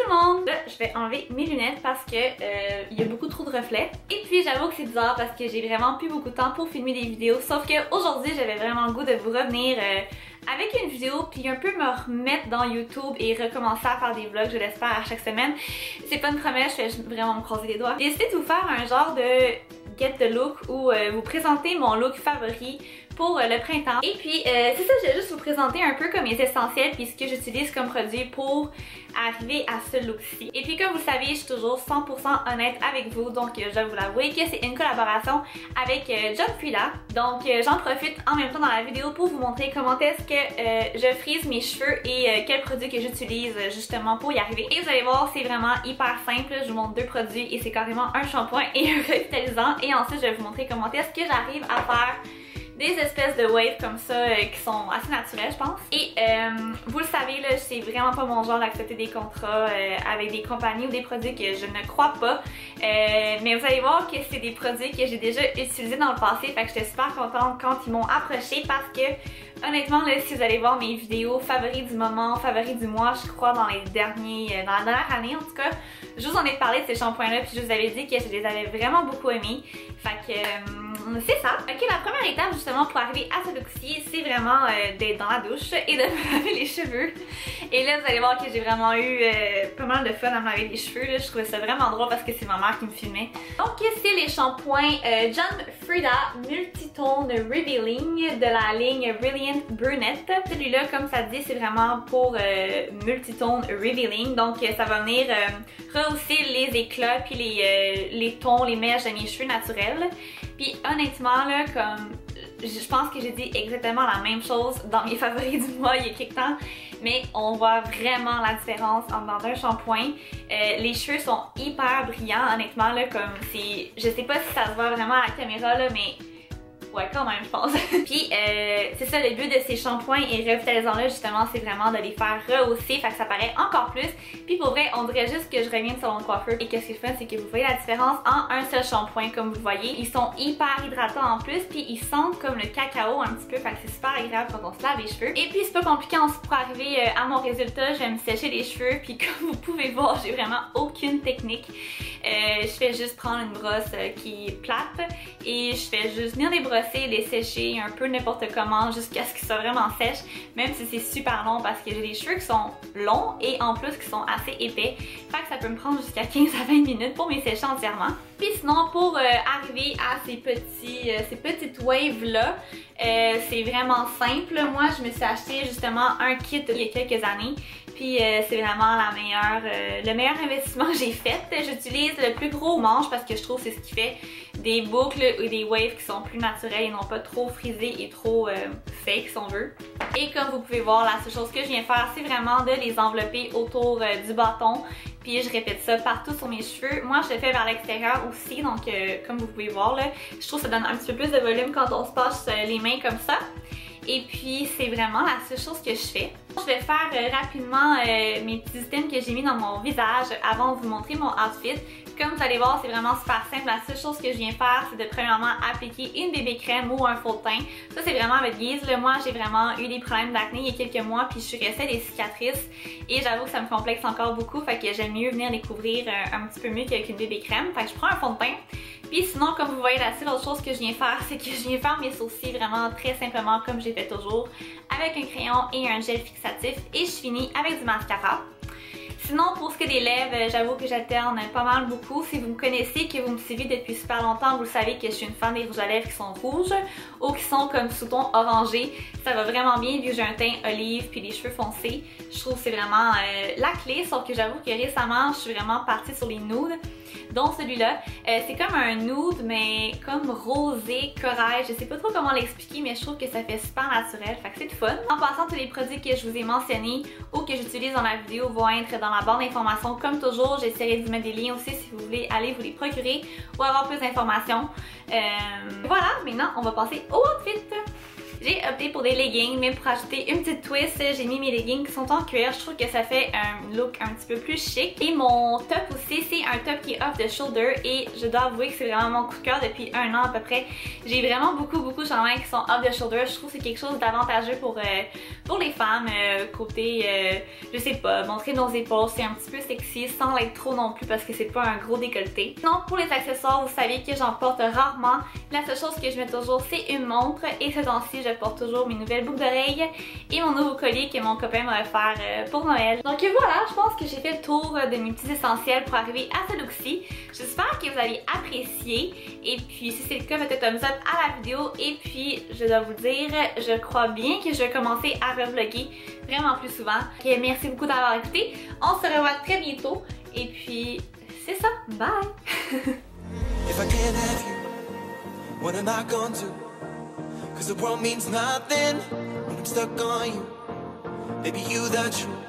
tout le monde! Là, je vais enlever mes lunettes parce que il y a beaucoup trop de reflets. Et puis j'avoue que c'est bizarre parce que j'ai vraiment plus beaucoup de temps pour filmer des vidéos. Sauf qu'aujourd'hui, j'avais vraiment le goût de vous revenir avec une vidéo puis un peu me remettre dans YouTube et recommencer à faire des vlogs, je l'espère, à chaque semaine. C'est pas une promesse, je vais vraiment me croiser les doigts. J'ai décidé de vous faire un genre de get the look où vous présenter mon look favori pour le printemps. Et puis c'est ça, je vais juste vous présenter un peu comme mes essentiels puis ce que j'utilise comme produit pour arriver à ce look-ci. Et puis comme vous le savez, je suis toujours 100% honnête avec vous, donc je dois vous l'avouer que c'est une collaboration avec John Frida. Donc j'en profite en même temps dans la vidéo pour vous montrer comment est-ce que je frise mes cheveux et quels produits que j'utilise justement pour y arriver. Et vous allez voir, c'est vraiment hyper simple. Je vous montre deux produits et c'est carrément un shampoing et un revitalisant. Et ensuite je vais vous montrer comment est-ce que j'arrive à faire des espèces de waves comme ça qui sont assez naturelles, je pense. Et vous le savez, là, c'est vraiment pas mon genre d'accepter des contrats avec des compagnies ou des produits que je ne crois pas. Mais vous allez voir que c'est des produits que j'ai déjà utilisés dans le passé, fait que j'étais super contente quand ils m'ont approché parce que honnêtement, là, si vous allez voir mes vidéos favoris du moment, favoris du mois, je crois dans la dernière année en tout cas, je vous en ai parlé de ces shampoings-là puis je vous avais dit que je les avais vraiment beaucoup aimés. Fait que c'est ça. Ok, la première étape justement pour arriver à ce look-ci, c'est vraiment d'être dans la douche et de me laver les cheveux. Et là, vous allez voir que j'ai vraiment eu pas mal de fun à me laver les cheveux. Là. Je trouvais ça vraiment drôle parce que c'est ma mère qui me filmait. Donc, c'est les shampoings John Frida Multitone Revealing de la ligne Brilliant Brunette. Celui-là, comme ça dit, c'est vraiment pour Multitone Revealing. Donc, ça va venir rehausser les éclats puis les tons, les mèches de mes cheveux naturels. Puis honnêtement là, comme je pense que j'ai dit exactement la même chose dans mes favoris du mois il y a quelques temps, mais on voit vraiment la différence dans un shampoing. Les cheveux sont hyper brillants honnêtement là, comme c'est, je sais pas si ça se voit vraiment à la caméra là, mais ouais, quand même, je pense. Puis, c'est ça, le but de ces shampoings et revitalisants-là, justement, c'est vraiment de les faire rehausser, fait que ça paraît encore plus. Puis, pour vrai, on dirait juste que je reviens de salon de coiffeur. Et qu'est-ce qui est fun, c'est que vous voyez la différence en un seul shampoing, comme vous voyez. Ils sont hyper hydratants en plus, puis ils sentent comme le cacao un petit peu, fait que c'est super agréable quand on se lave les cheveux. Et puis, c'est pas compliqué pour arriver à mon résultat. Je vais me sécher les cheveux, puis comme vous pouvez voir, j'ai vraiment aucune technique. Je fais juste prendre une brosse qui est plate et je fais juste venir les brosser, les sécher un peu n'importe comment jusqu'à ce qu'ils soient vraiment sèches, même si c'est super long parce que j'ai des cheveux qui sont longs et en plus qui sont assez épais. Fait que ça peut me prendre jusqu'à 15 à 20 minutes pour me sécher entièrement. Puis sinon, pour arriver à ces petites waves là, c'est vraiment simple. Moi, je me suis acheté justement un kit il y a quelques années. Puis c'est vraiment le meilleur investissement que j'ai fait. J'utilise le plus gros manche parce que je trouve que c'est ce qui fait des boucles et des waves qui sont plus naturelles et non pas trop frisées et trop fake si on veut. Et comme vous pouvez voir, la seule chose que je viens faire, c'est vraiment de les envelopper autour du bâton. Puis je répète ça partout sur mes cheveux. Moi, je le fais vers l'extérieur aussi, donc comme vous pouvez voir là, je trouve que ça donne un petit peu plus de volume quand on se passe les mains comme ça. Et puis c'est vraiment la seule chose que je fais. Je vais faire rapidement mes petits items que j'ai mis dans mon visage avant de vous montrer mon outfit. Comme vous allez voir, c'est vraiment super simple. La seule chose que je viens faire, c'est de premièrement appliquer une bébé crème ou un fond de teint. Ça, c'est vraiment à votre guise. Là, moi, j'ai vraiment eu des problèmes d'acné il y a quelques mois, puis je suis restée des cicatrices. Et j'avoue que ça me complexe encore beaucoup, fait que j'aime mieux venir les couvrir un petit peu mieux qu'avec une bébé crème. Fait que je prends un fond de teint. Puis sinon, comme vous voyez là, l'autre chose que je viens faire, c'est que je viens faire mes sourcils vraiment très simplement comme j'ai fait toujours, avec un crayon et un gel fixatif. Et je finis avec du mascara. Sinon, pour ce qui est des lèvres, j'avoue que j'alterne pas mal beaucoup. Si vous me connaissez, que vous me suivez depuis super longtemps, vous le savez que je suis une fan des rouges à lèvres qui sont rouges ou qui sont comme sous-ton orangé. Ça va vraiment bien vu que j'ai un teint olive puis les cheveux foncés. Je trouve que c'est vraiment la clé, sauf que j'avoue que récemment, je suis vraiment partie sur les nudes. Dont celui-là. C'est comme un nude, mais comme rosé, corail. Je sais pas trop comment l'expliquer, mais je trouve que ça fait super naturel. Fait que c'est fun. En passant, tous les produits que je vous ai mentionnés ou que j'utilise dans la vidéo vont être dans la barre d'informations. Comme toujours, j'essaierai de vous mettre des liens aussi si vous voulez aller vous les procurer ou avoir plus d'informations. Voilà, maintenant, on va passer au outfit. j'ai opté pour des leggings, mais pour ajouter une petite twist, j'ai mis mes leggings qui sont en cuir. Je trouve que ça fait un look un petit peu plus chic. Et mon top aussi, c'est un top qui est off the shoulder et je dois avouer que c'est vraiment mon coup de cœur depuis un an à peu près. J'ai vraiment beaucoup de chandails qui sont off the shoulder. Je trouve que c'est quelque chose d'avantageux pour les femmes, côté, je sais pas, montrer nos épaules, c'est un petit peu sexy sans l'être trop non plus parce que c'est pas un gros décolleté. Sinon, pour les accessoires, vous savez que j'en porte rarement. La seule chose que je mets toujours, c'est une montre et ce temps-ci, je porte toujours mes nouvelles boucles d'oreilles et mon nouveau collier que mon copain m'a offert pour Noël. Donc voilà, je pense que j'ai fait le tour de mes petits essentiels pour arriver à ce look-ci. J'espère que vous allez apprécier et puis si c'est le cas, mettez un thumbs up à la vidéo et puis je dois vous dire, je crois bien que je vais commencer à revlogger vraiment plus souvent. Okay, merci beaucoup d'avoir écouté. On se revoit très bientôt et puis c'est ça, bye! If I can't have you, what am I gonna do? 'Cause the world means nothing when I'm stuck on you. Baby, you the truth.